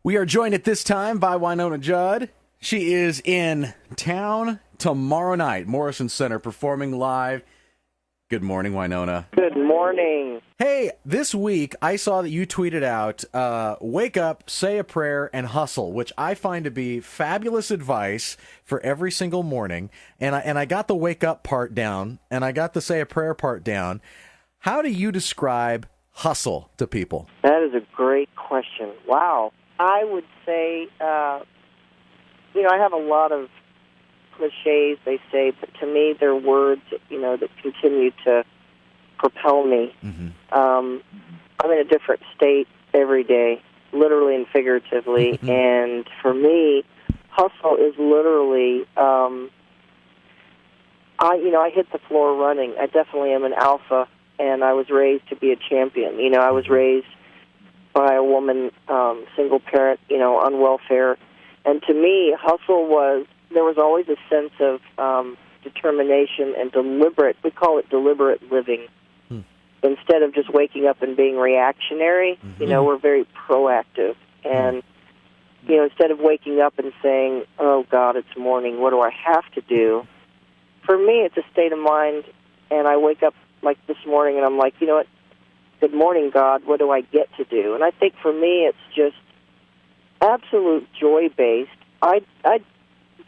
We are joined at this time by Wynonna Judd. She is in town tomorrow night, Morrison Center, performing live. Good morning, Wynonna. Good morning. Hey, this week I saw that you tweeted out, wake up, say a prayer, and hustle, which I find to be fabulous advice for every single morning. And I got the wake up part down, and I got the say a prayer part down. How do you describe hustle to people? That is a great question. Wow. I would say, I have a lot of cliches, they say, but to me they're words, that continue to propel me. Mm-hmm. I'm in a different state every day, literally and figuratively, mm-hmm. and for me, hustle is literally, I hit the floor running. I definitely am an alpha, and I was raised to be a champion. I was raised by a woman, single parent, on welfare. And to me, hustle there was always a sense of determination and we call it deliberate living. Instead of just waking up and being reactionary, mm-hmm. We're very proactive. And, instead of waking up and saying, oh, God, it's morning, what do I have to do? For me, it's a state of mind, and I wake up like this morning, and I'm like, you know what? Good morning, God. What do I get to do? And I think for me, it's just absolute joy-based. I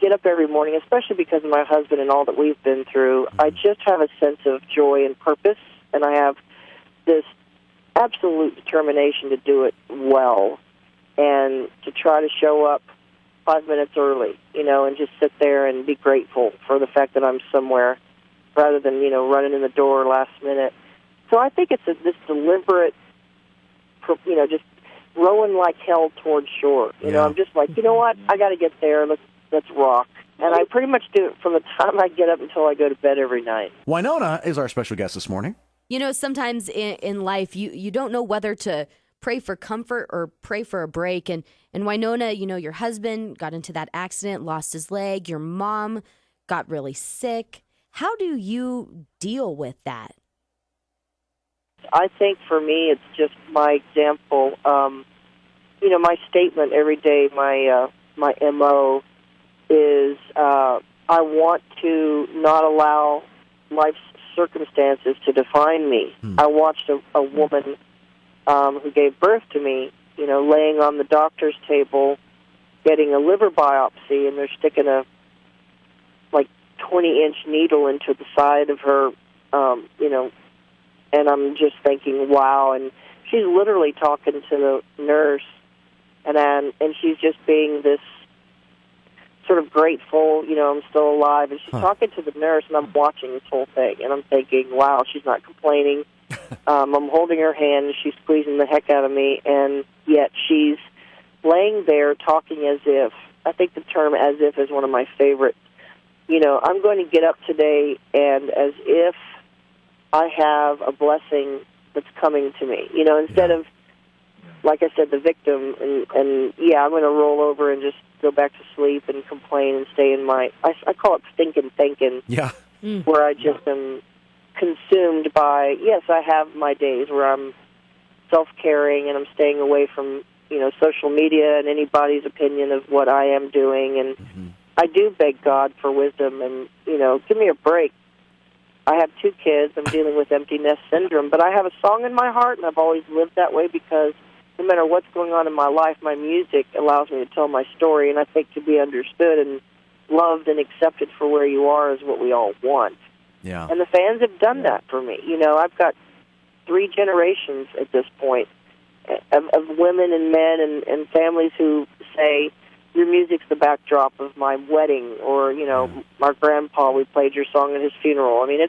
get up every morning, especially because of my husband and all that we've been through. I just have a sense of joy and purpose, and I have this absolute determination to do it well and to try to show up 5 minutes early, and just sit there and be grateful for the fact that I'm somewhere rather than, running in the door last minute. So I think it's this deliberate, just rowing like hell towards shore. I'm just like, you know what? I got to get there. Let's rock. And I pretty much do it from the time I get up until I go to bed every night. Wynonna is our special guest this morning. Sometimes in life, you don't know whether to pray for comfort or pray for a break. And Wynonna, your husband got into that accident, lost his leg. Your mom got really sick. How do you deal with that? I think for me, it's just my example. My statement every day, my MO is I want to not allow life's circumstances to define me. I watched a woman who gave birth to me, laying on the doctor's table, getting a liver biopsy, and they're sticking a 20-inch needle into the side of her, and I'm just thinking, wow. And she's literally talking to the nurse, and she's just being this sort of grateful, I'm still alive. And she's talking to the nurse, and I'm watching this whole thing, and I'm thinking, wow, she's not complaining. I'm holding her hand, and she's squeezing the heck out of me, and yet she's laying there talking as if, I think the term as if is one of my favorites. I'm going to get up today, and as if I have a blessing that's coming to me. Instead of, like I said, the victim, and I'm going to roll over and just go back to sleep and complain and stay in I call it stinking thinking, where I just am consumed by, yes, I have my days where I'm self-caring and I'm staying away from, social media and anybody's opinion of what I am doing, and I do beg God for wisdom and, give me a break. I have 2 kids. I'm dealing with empty nest syndrome, but I have a song in my heart, and I've always lived that way because no matter what's going on in my life, my music allows me to tell my story, and I think to be understood and loved and accepted for where you are is what we all want. Yeah. And the fans have done that for me. I've got 3 generations at this point of women and men and families who say, your music's the backdrop of my wedding, or, our grandpa, we played your song at his funeral. I mean,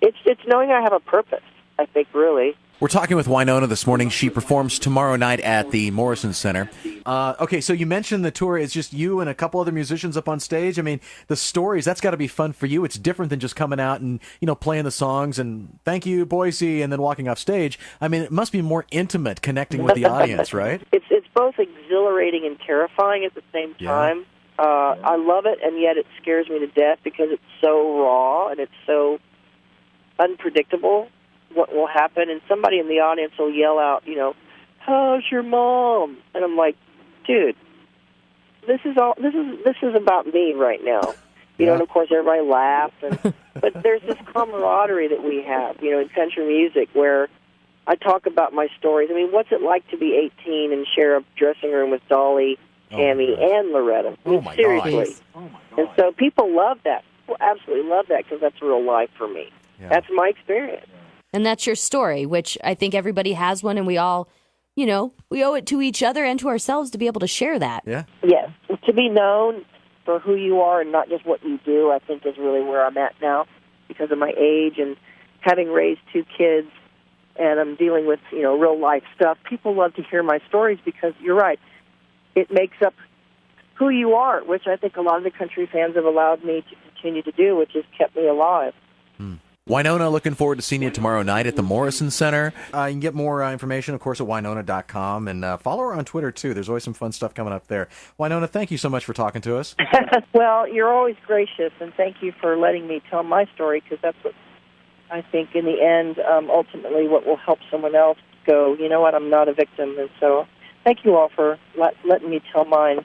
it's knowing I have a purpose, I think, really. We're talking with Wynonna this morning. She performs tomorrow night at the Morrison Center. Okay, so you mentioned the tour. It's just you and a couple other musicians up on stage. I mean, the stories, that's got to be fun for you. It's different than just coming out and, playing the songs and thank you, Boise, and then walking off stage. I mean, it must be more intimate connecting with the audience, right? It's both exhilarating and terrifying at the same time. I love it, and yet it scares me to death because it's so raw and it's so unpredictable what will happen. And somebody in the audience will yell out, how's your mom? And I'm like, dude, this is about me right now. You know, and of course everybody laughs, but there's this camaraderie that we have, you know, in country music where I talk about my stories. I mean, what's it like to be 18 and share a dressing room with Dolly, Tammy, and Loretta? I mean, seriously. And so people love that. People absolutely love that because that's real life for me. Yeah. That's my experience. And that's your story, which I think everybody has one, and we all, you know, we owe it to each other and to ourselves to be able to share that. Yeah. Yes. To be known for who you are and not just what you do, I think is really where I'm at now because of my age and having raised 2 kids, and I'm dealing with, you know, real life stuff. People love to hear my stories because you're right. It makes up who you are, which I think a lot of the country fans have allowed me to continue to do, which has kept me alive. Wynonna, looking forward to seeing you tomorrow night at the Morrison Center. You can get more information, of course, at Wynonna.com, and follow her on Twitter, too. There's always some fun stuff coming up there. Wynonna, thank you so much for talking to us. Well, you're always gracious, and thank you for letting me tell my story, because that's what I think, in the end, ultimately, what will help someone else go, you know what, I'm not a victim. And so thank you all for letting me tell mine.